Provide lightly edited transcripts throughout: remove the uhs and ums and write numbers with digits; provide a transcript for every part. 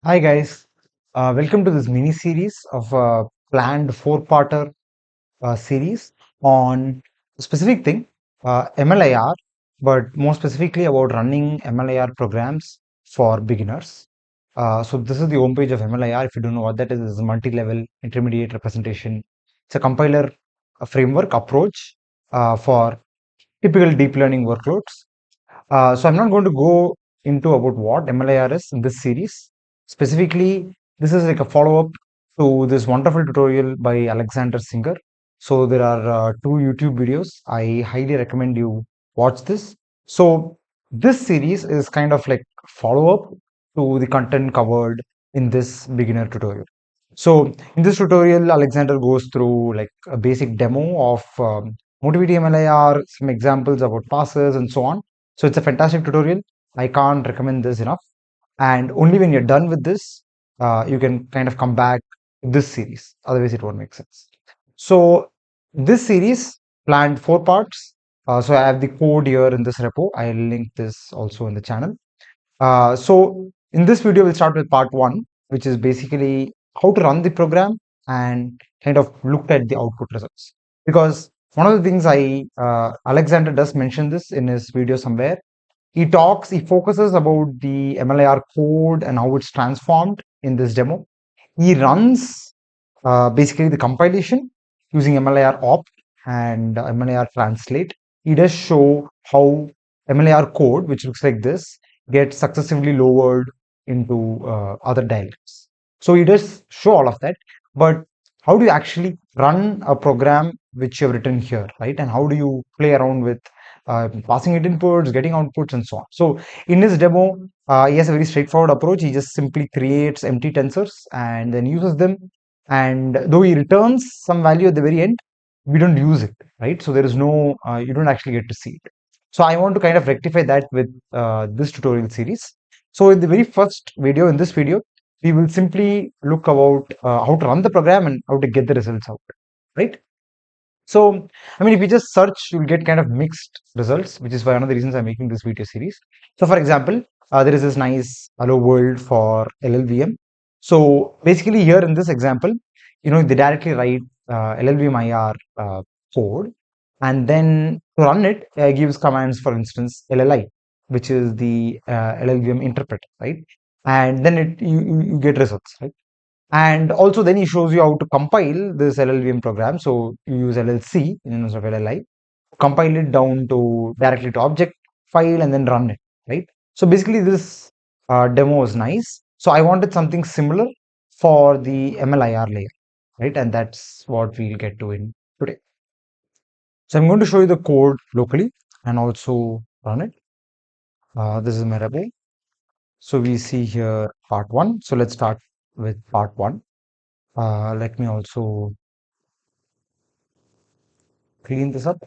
Hi guys, welcome to this mini series of a planned four-parter series on a specific thing, MLIR, but more specifically about running MLIR programs for beginners. So this is the homepage of MLIR. If you don't know what that is, it's a multi-level intermediate representation. It's a compiler, a framework approach for typical deep learning workloads. So I'm not going to go into about what MLIR is in this series. Specifically, this is like a follow-up to this wonderful tutorial by Alexander Singer. So there are two YouTube videos. I highly recommend you watch this. So this series is kind of like follow-up to the content covered in this beginner tutorial. So in this tutorial, Alexander goes through like a basic demo of MotiveT MLIR, some examples about passes and so on. So it's a fantastic tutorial. I can't recommend this enough. And only when you're done with this, you can kind of come back to this series. Otherwise, it won't make sense. So this series planned four parts. So I have the code here in this repo. I'll link this also in the channel. So in this video, we'll start with part one, which is basically how to run the program and kind of look at the output results. Because one of the things Alexander does mention this in his video somewhere. He focuses about the MLIR code and how it's transformed in this demo. He runs basically the compilation using MLIR opt and MLIR translate. He does show how MLIR code, which looks like this, gets successively lowered into other dialects. So he does show all of that, but how do you actually run a program which you have written here, right? And how do you play around with passing it inputs, getting outputs, and so on? So in his demo, he has a very straightforward approach. He just simply creates empty tensors and then uses them. And though he returns some value at the very end, we don't use it, right? So there is no, you don't actually get to see it. So I want to kind of rectify that with this tutorial series. So in the very first video, in this video, we will simply look about how to run the program and how to get the results out, right? So, I mean, if you just search, you'll get kind of mixed results, which is one of the reasons I'm making this video series. So, for example, there is this nice hello world for LLVM. So, basically, here in this example, they directly write LLVM IR code, and then to run it, gives commands, for instance, LLI, which is the LLVM interpreter, right? And then you get results, right? And also then he shows you how to compile this LLVM program. So you use LLC instead of LLI, compile it down to directly to object file and then run it, right? So basically this demo is nice. So I wanted something similar for the MLIR layer, right? And that's what we'll get to in today. So I'm going to show you the code locally and also run it. This is my repo. So we see here part one. So let's start with part one. Let me also clean this up.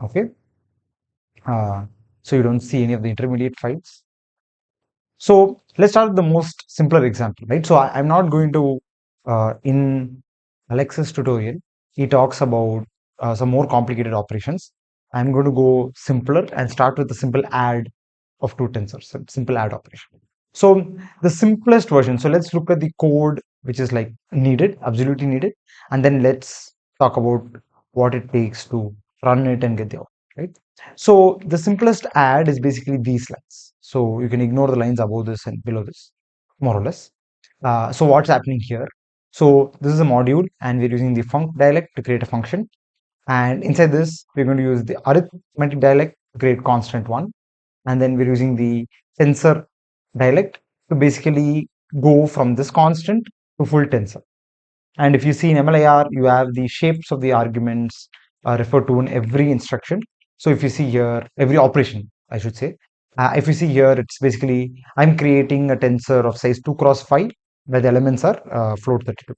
Okay. Uh, so you don't see any of the intermediate files. So let's start with the most simpler example, right? So I'm not going to, in Alex's tutorial, he talks about some more complicated operations. I'm going to go simpler and start with the simple add of two tensors, simple add operation. So the simplest version, so let's look at the code which is like needed, absolutely needed, and then let's talk about what it takes to run it and get the output, right? So the simplest add is basically these lines. So you can ignore the lines above this and below this, more or less. So what's happening here? So this is a module and we're using the func dialect to create a function. And inside this, we're going to use the arithmetic dialect to create constant one. And then we're using the tensor dialect to basically go from this constant to full tensor. And if you see in MLIR, you have the shapes of the arguments referred to in every instruction. So if you see here, every operation, I should say, if you see here, it's basically, I'm creating a tensor of size 2 cross 5, where the elements are float 32.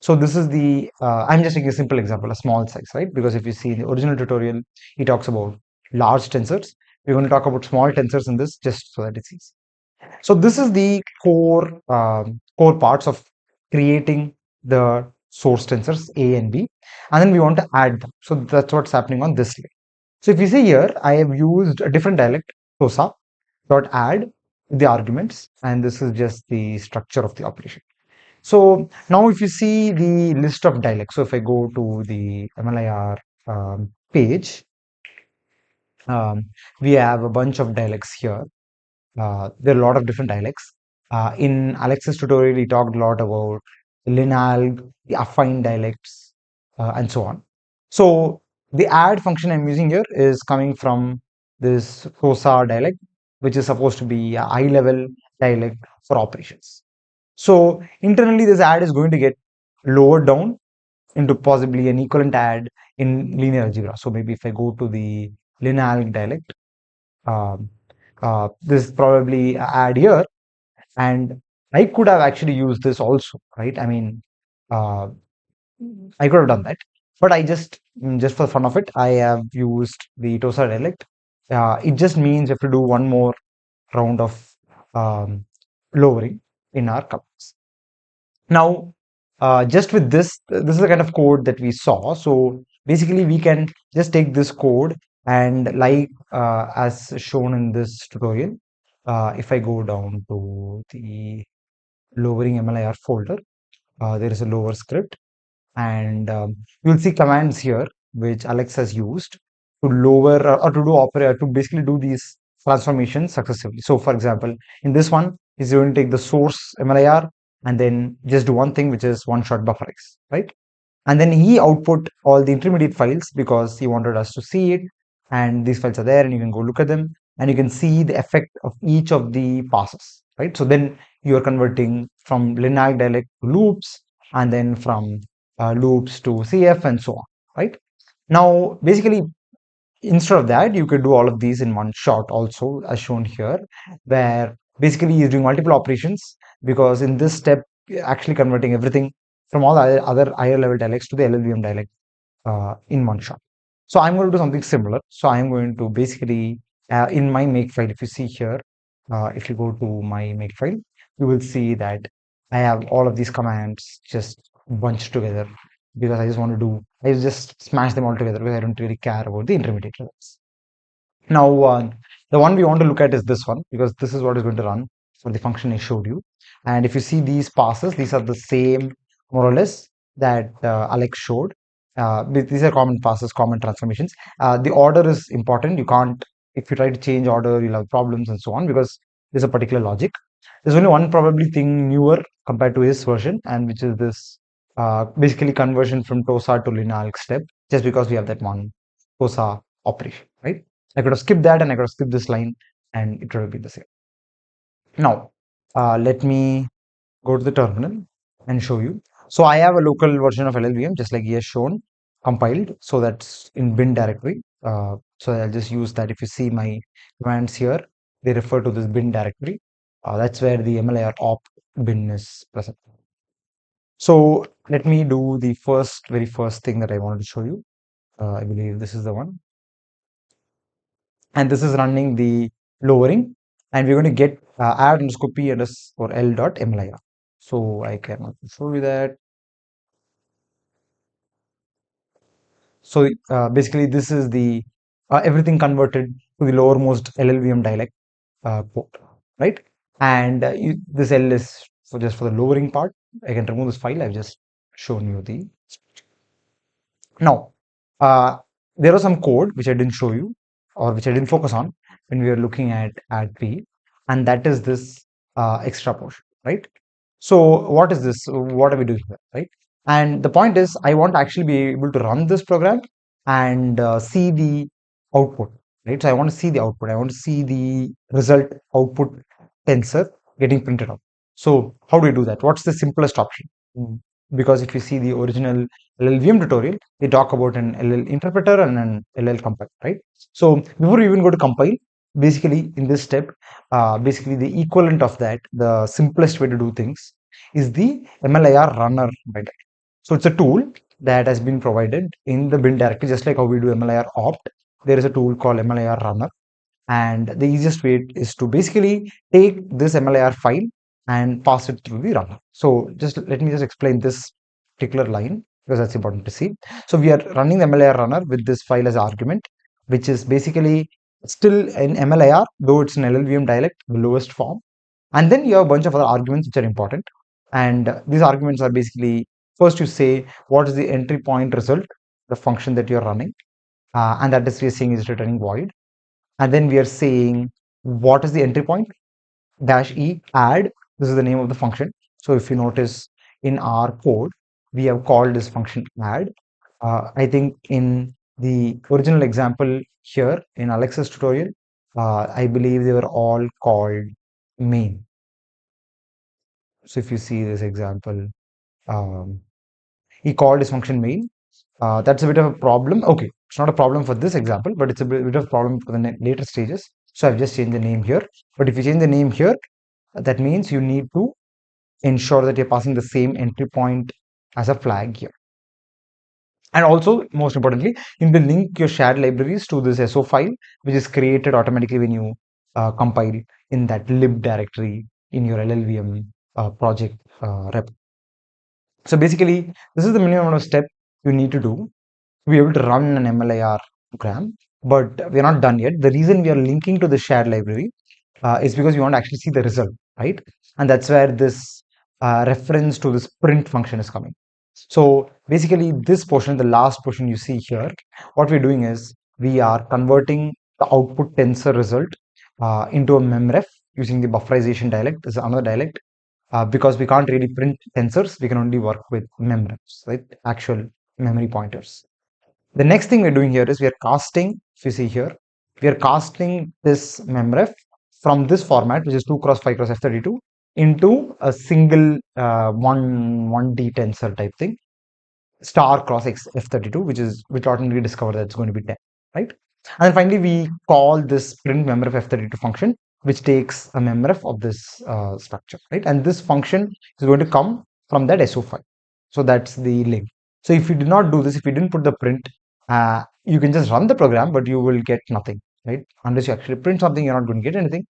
So this is the, I'm just taking a simple example, a small size, right? Because if you see in the original tutorial, he talks about large tensors. We're going to talk about small tensors in this just so that it's easy. So this is the core parts of creating the source tensors A and B, and then we want to add them. So that's what's happening on this layer. So if you see here, I have used a different dialect, SOSA dot add, the arguments, and this is just the structure of the operation. So now if you see the list of dialects, so if I go to the MLIR page, um, we have a bunch of dialects here. There are a lot of different dialects. In Alex's tutorial, he talked a lot about the lineal, the affine dialects, and so on. So the add function I'm using here is coming from this Kosa dialect, which is supposed to be a high level dialect for operations. So internally, this add is going to get lowered down into possibly an equivalent add in linear algebra. So maybe if I go to the lineal dialect, um, this probably add here, and I could have actually used this also, right? I mean, uh, I could have done that, but I just for the fun of it, I have used the Tosa dialect. It just means you have to do one more round of um, lowering in our couples. Now, just with this is the kind of code that we saw. So basically, we can just take this code and like as shown in this tutorial, if I go down to the lowering MLIR folder, there is a lower script, and you'll see commands here which Alex has used to lower or to do operate to basically do these transformations successively. So for example, in this one is going to take the source MLIR and then just do one thing, which is one shot buffer X, right? And then he output all the intermediate files because he wanted us to see it, and these files are there and you can go look at them and you can see the effect of each of the passes, right? So then you are converting from linear dialect to loops, and then from loops to CF and so on, right? Now basically, instead of that, you could do all of these in one shot also, as shown here, where basically he's doing multiple operations, because in this step actually converting everything from all other higher level dialects to the LLVM dialect in one shot. So I'm going to do something similar. So I'm going to basically in my make file, if you see here, if you go to my make file, you will see that I have all of these commands just bunched together, because I just want to do, I just smash them all together because I don't really care about the intermediate results. Now, the one we want to look at is this one, because this is what is going to run for the function I showed you. And if you see these passes, these are the same more or less that Alex showed. These are common passes, common transformations. The order is important. You can't, if you try to change order, you'll have problems and so on, because there's a particular logic. There's only one probably thing newer compared to his version, and which is this basically conversion from TOSA to linear step, just because we have that one TOSA operation, right? I could have skipped that and I could have skipped this line and it would have been the same. Now, let me go to the terminal and show you. So I have a local version of LLVM, just like he has shown, compiled. So that's in bin directory. So I'll just use that. If you see my commands here, they refer to this bin directory. That's where the MLIR op bin is present. So let me do the very first thing that I wanted to show you. I believe this is the one. And this is running the lowering, and we're going to get add underscore p underscore l dot MLIR. So I can show you that. So basically, this is the everything converted to the lowermost LLVM dialect port, right? And this L is for just for the lowering part. I can remove this file. I've just shown you the. Now, uh, there was some code which I didn't show you, or which I didn't focus on when we were looking at add p, and that is this extra portion, right? So what is this? What are we doing here, right? And the point is, I want to actually be able to run this program and see the output, right? So I want to see the output. I want to see the result output tensor getting printed out. So how do we do that? What's the simplest option? Mm, Because if you see the original LLVM tutorial, they talk about an LL interpreter and an LL compiler, right? So before you even go to compile, basically in this step, basically the equivalent of that, the simplest way to do things is the MLIR runner by that. So it's a tool that has been provided in the bin directory, just like how we do MLIR opt. There is a tool called MLIR runner, and the easiest way is to basically take this MLIR file and pass it through the runner. So just let me just explain this particular line, because that's important to see. So we are running the MLIR runner with this file as argument, which is basically still in MLIR, though it's an LLVM dialect, the lowest form. And then you have a bunch of other arguments which are important. And these arguments are basically, first you say what is the entry point result, the function that you're running, and that is we are saying is returning void. And then we are saying what is the entry point, dash e add, this is the name of the function. So if you notice in our code, we have called this function add. I think in the original example here in Alex's tutorial, I believe they were all called main. So if you see this example, um, he called his function main. That's a bit of a problem. Okay, it's not a problem for this example, but it's a bit of a problem for the later stages. So I've just changed the name here. But if you change the name here, that means you need to ensure that you're passing the same entry point as a flag here. And also, most importantly, you need to link your shared libraries to this SO file, which is created automatically when you compile in that lib directory in your LLVM project rep. So basically, this is the minimum amount of step you need to do to be able to run an MLIR program, but we're not done yet. The reason we are linking to the shared library is because we want to actually see the result, right? And that's where this reference to this print function is coming. So basically this portion, the last portion you see here, what we're doing is we are converting the output tensor result into a memref using the bufferization dialect. This is another dialect because we can't really print tensors. We can only work with memrefs, right? Actual memory pointers. The next thing we're doing here is we are casting, if you see here, we are casting this memref from this format, which is 2 cross 5 cross F32, into a single 1D tensor type thing, star cross F32, which automatically discover that it's going to be 10, right? And then finally, we call this print memref F32 function, which takes a memref of this structure, right? And this function is going to come from that SO file. So that's the link. So if you did not do this, if you didn't put the print, you can just run the program, but you will get nothing, right? Unless you actually print something, you're not going to get anything.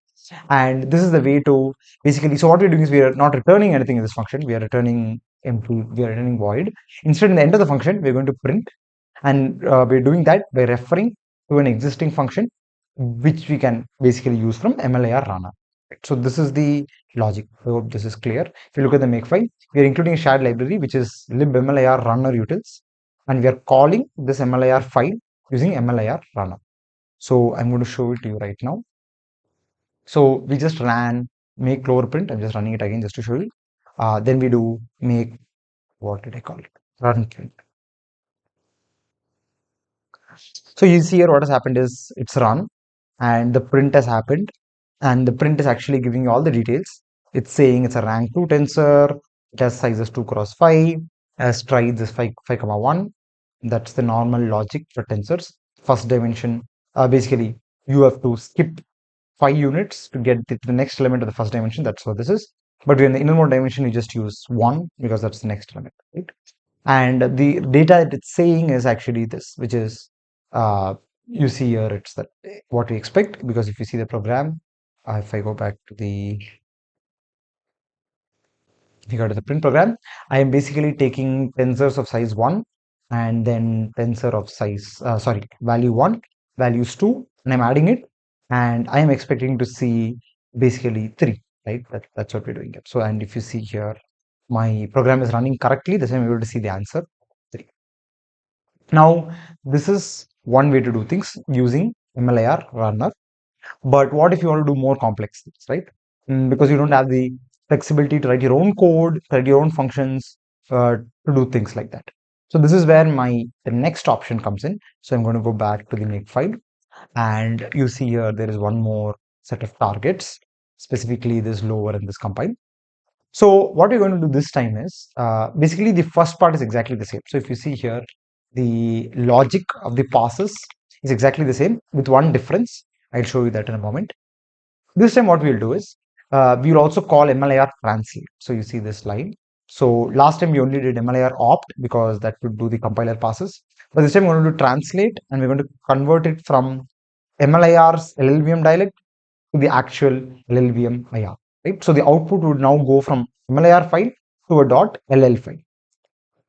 And this is the way to basically, so what we're doing is we are not returning anything in this function. We are returning empty, we are returning void. Instead, in the end of the function, we're going to print, and we're doing that by referring to an existing function, which we can basically use from MLIR runner. So this is the logic. I hope this is clear. If you look at the makefile, we are including a shared library, which is libmlir runner utils, and we are calling this MLIR file using MLIR runner. So I'm going to show it to you right now. So we just ran make lower print. I'm just running it again just to show you. Then we do make, what did I call it? Run print. So you see here what has happened is it's run and the print has happened, and the print is actually giving you all the details. It's saying it's a rank 2 tensor, it has sizes 2 cross 5, has strides is 5, 1. That's the normal logic for tensors. First dimension, basically you have to skip 5 units to get the next element of the first dimension. That's what this is. But in the innermost dimension, you just use 1 because that's the next element, right? And the data that it's saying is actually this, which is you see here it's that what we expect, because if you see the program, if I go back to the, if you go to the print program, I am basically taking tensors of size 1 and then tensor of size value 1, values 2, and I'm adding it, and I am expecting to see basically 3, right? That's what we're doing here. So, and if you see here, my program is running correctly, this time I'm able to see the answer 3. Now, this is one way to do things using MLIR runner. But what if you want to do more complex things, right? Because you don't have the flexibility to write your own code, write your own functions, to do things like that. So this is where the next option comes in. So I'm going to go back to the makefile, and you see here there is one more set of targets, specifically this lower and this compile. So what we're going to do this time is basically the first part is exactly the same. So if you see here, the logic of the passes is exactly the same with one difference. I'll show you that in a moment. This time what we'll do is we'll also call MLIR translate. So you see this line. So last time we only did MLIR opt because that would do the compiler passes. But this time we're going to do translate, and we're going to convert it from MLIR's LLVM dialect to the actual LLVM IR. Right? So the output would now go from MLIR file to a .ll file.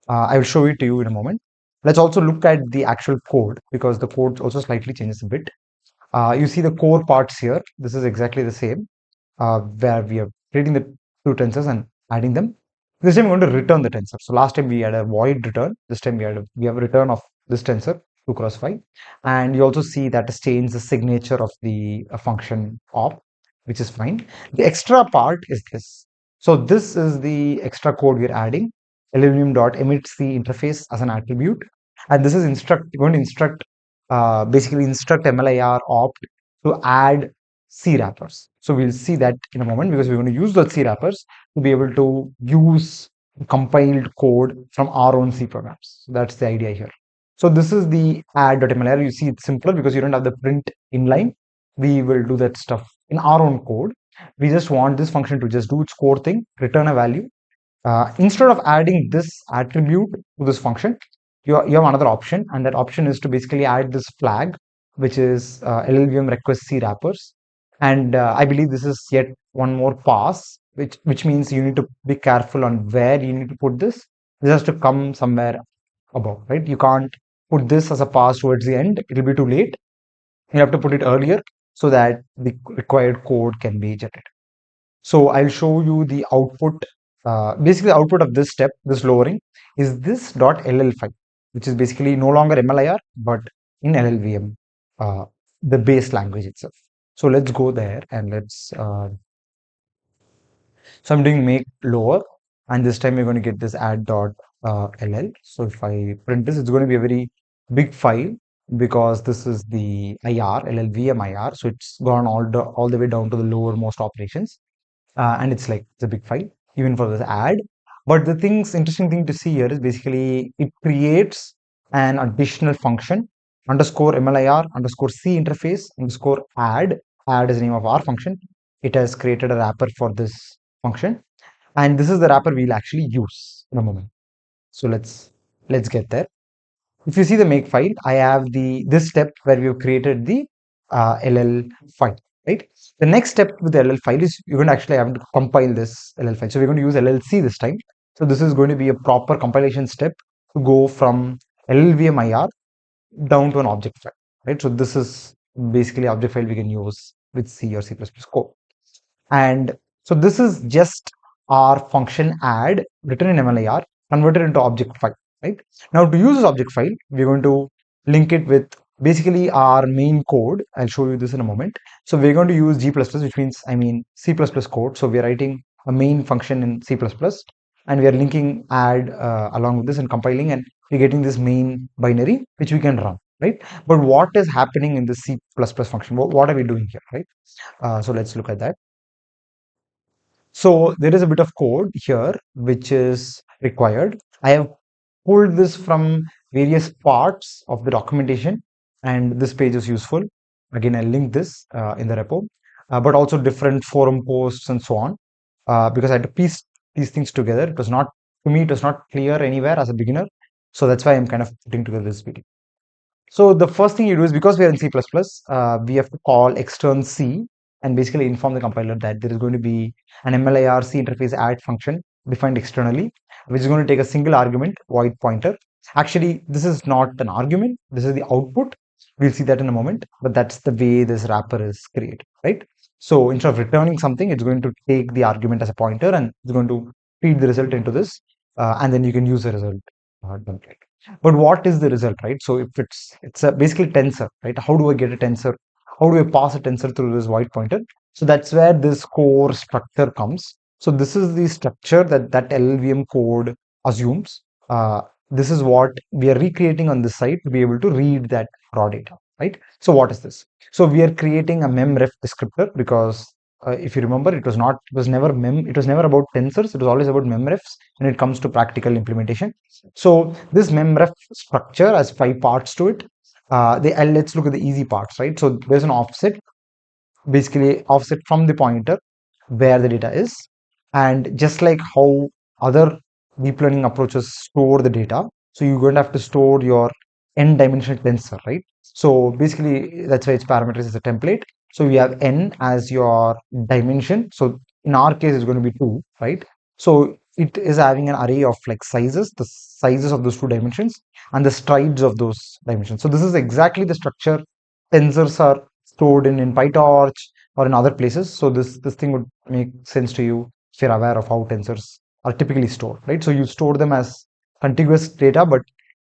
I will show it to you in a moment. Let's also look at the actual code, because the code also slightly changes a bit. You see the core parts here. This is exactly the same, where we have creating the two tensors and adding them. This time we're going to return the tensor. So last time we had a void return. This time we have a return of this tensor 2 cross 5, and you also see that has changed the signature of the function op, which is fine. The extra part is this. So this is the extra code we're adding. LLVM.emits the interface as an attribute, and this is going to instruct basically instruct MLIR opt to add C wrappers. So we'll see that in a moment because we're going to use those C wrappers to be able to use compiled code from our own C programs. So that's the idea here. So this is the add.mlir. You see it's simpler because you don't have the print inline. We will do that stuff in our own code. We just want this function to just do its core thing, return a value. Instead of adding this attribute to this function, you have another option, and that option is to basically add this flag, which is LLVM request C wrappers. And I believe this is yet one more pass, which means you need to be careful on where you need to put this. This has to come somewhere above, right? You can't put this as a pass towards the end. It will be too late. You have to put it earlier so that the required code can be generated. So I'll show you the output. Basically, the output of this step, this lowering, is this .ll file, which is basically no longer MLIR, but in LLVM, the base language itself. So let's go there and so I'm doing make lower, and this time we're going to get this add.ll. So if I print this, it's going to be a very big file because this is the IR, LLVM IR. So it's gone all the way down to the lowermost operations. And it's like it's a big file even for this add. But the interesting thing to see here is basically it creates an additional function underscore MLIR underscore C interface underscore add is the name of our function. It has created a wrapper for this function, and this is the wrapper we'll actually use in a moment. So let's get there. If you see the make file, I have this step where we've created the LL file, right? The next step with the LL file is you're going to actually have to compile this LL file. So we're going to use LLC this time. So this is going to be a proper compilation step to go from LLVMIR down to an object file, right? So this is basically object file we can use with C or C++ code. And so this is just our function add written in MLIR converted into object file, right? Now to use this object file, we're going to link it with basically our main code. I'll show you this in a moment. So we're going to use G++, which means C++ code. So we're writing a main function in C++, and we are linking add along with this and compiling, and we're getting this main binary which we can run, right? But what is happening in the C++ function? What are we doing here, right? So let's look at that. So there is a bit of code here which is required. I have pulled this from various parts of the documentation, and this page is useful. Again, I'll link this in the repo, but also different forum posts and so on, because I had to piece these things together. It was not, to me, it was not clear anywhere as a beginner. So that's why I'm kind of putting together this video. So the first thing you do is, because we are in C++, we have to call extern C and basically inform the compiler that there is going to be an MLIR C interface add function defined externally, which is going to take a single argument, void pointer. Actually, this is not an argument. This is the output. We'll see that in a moment, but that's the way this wrapper is created, right? So instead of returning something, it's going to take the argument as a pointer and it's going to feed the result into this, and then you can use the result. But what is the result, right? So if it's a basically tensor, right? How do I get a tensor? How do I pass a tensor through this void pointer? So that's where this core structure comes. So this is the structure that LLVM code assumes. This is what we are recreating on this side to be able to read that raw data, right? So what is this? So we are creating a memref descriptor because if you remember, it was never about tensors. It was always about memrefs when it comes to practical implementation. So this memref structure has 5 parts to it. Let's look at the easy parts, right? So there's an offset, basically offset from the pointer where the data is, and just like how other deep learning approaches store the data, so you're going to have to store your n dimensional tensor, right? So basically that's why its parameters is a template. So we have n as your dimension. So in our case it's going to be 2, right? So it is having an array of like sizes, the sizes of those 2 dimensions and the strides of those dimensions. So this is exactly the structure tensors are stored in PyTorch, or in other places. So this thing would make sense to you if you're aware of how tensors are typically stored, right? So you store them as contiguous data, but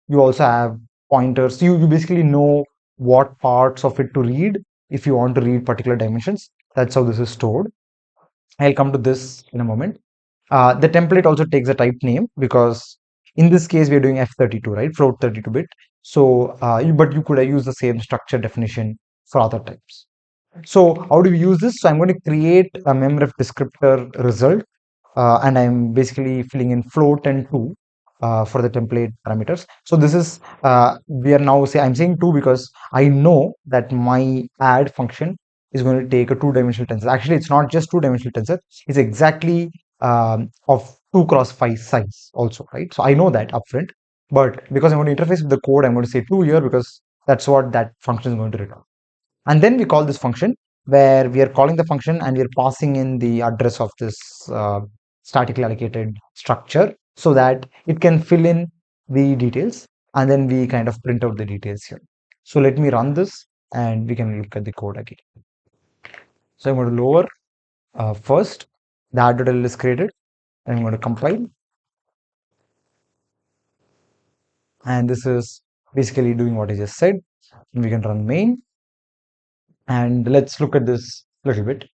you also have pointers. You basically know what parts of it to read if you want to read particular dimensions. That's how this is stored. I'll come to this in a moment. The template also takes a type name because in this case we're doing F32, right? Float 32-bit. So, but you could use the same structure definition for other types. So how do we use this? So I'm going to create a memref descriptor result, and I'm basically filling in float and 2 for the template parameters. So this is we are now I'm saying 2 because I know that my add function is going to take a two-dimensional tensor. Actually, it's not just two-dimensional tensor; it's exactly of 2 cross 5 size also, right? So I know that upfront, but because I'm going to interface with the code, I'm going to say 2 here because that's what that function is going to return. And then we call this function where we are calling the function and we are passing in the address of this statically allocated structure so that it can fill in the details, and then we kind of print out the details here. So let me run this and we can look at the code again. So I'm going to lower first the add.l is created, and I'm going to compile, and this is basically doing what I just said. We can run main, and let's look at this a little bit.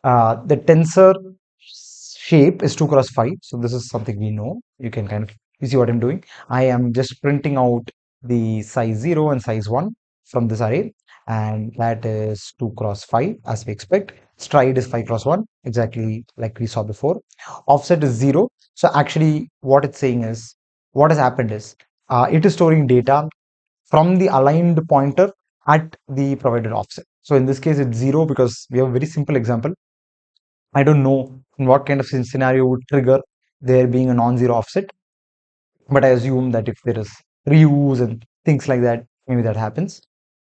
The tensor shape is 2 cross 5. So this is something we know. You can kind of, you see what I'm doing. I am just printing out the size 0 and size 1 from this array. And that is 2 cross 5 as we expect. Stride is 5 cross 1, exactly like we saw before. Offset is 0. So actually what it's saying is, what has happened is, it is storing data from the aligned pointer at the provided offset. So in this case, it's 0 because we have a very simple example. I don't know in what kind of scenario would trigger there being a non-zero offset, but I assume that if there is reuse and things like that, maybe that happens.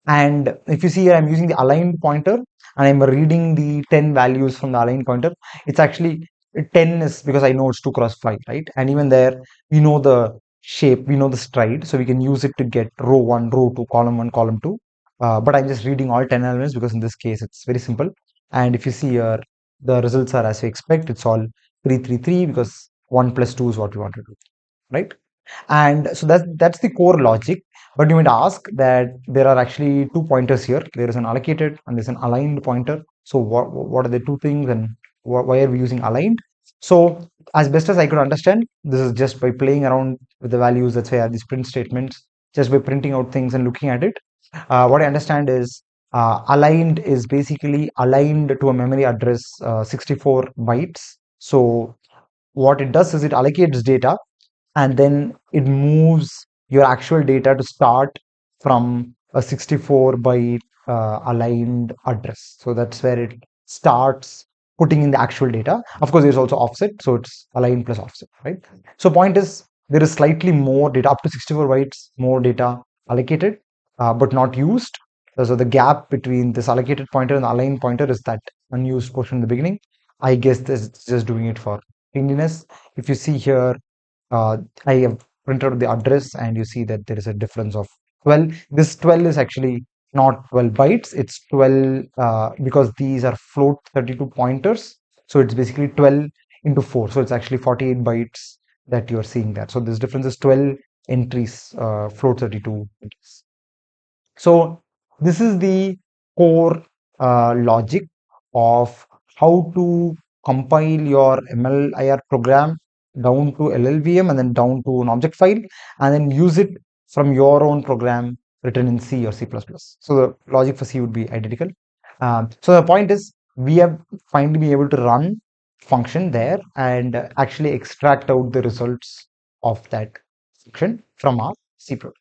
And if you see here, I'm using the aligned pointer and I'm reading the 10 values from the aligned pointer. It's actually 10 is because I know it's 2 cross 5, right? And even there, we know the shape, we know the stride, so we can use it to get row 1, row 2, column 1, column 2. But I'm just reading all 10 elements because in this case, it's very simple. And if you see here, the results are as we expect. It's all 333 because 1 plus 2 is what we want to do, right? And so that's the core logic. But you might ask that there are actually two pointers here. There is an allocated and there's an aligned pointer. So what are the two things, and why are we using aligned? So as best as I could understand, this is just by playing around with the values. That's why I have these print statements, just by printing out things and looking at it. What I understand is, aligned is basically aligned to a memory address 64 bytes. So what it does is it allocates data, and then it moves your actual data to start from a 64 byte aligned address. So that's where it starts putting in the actual data. Of course, there's also offset, so it's aligned plus offset, right? So point is, there is slightly more data, up to 64 bytes more data allocated, but not used. So the gap between this allocated pointer and the aligned pointer is that unused portion in the beginning. I guess this is just doing it for cleanliness. If you see here, I have printed out the address and you see that there is a difference of 12. This 12 is actually not 12 bytes. It's 12 because these are float 32 pointers. So it's basically 12 into 4. So it's actually 48 bytes that you're seeing there. So this difference is 12 entries, float 32 entries. So this is the core logic of how to compile your MLIR program down to LLVM and then down to an object file, and then use it from your own program written in C or C++. So the logic for C would be identical. So the point is, we have finally been able to run function there and actually extract out the results of that function from our C program.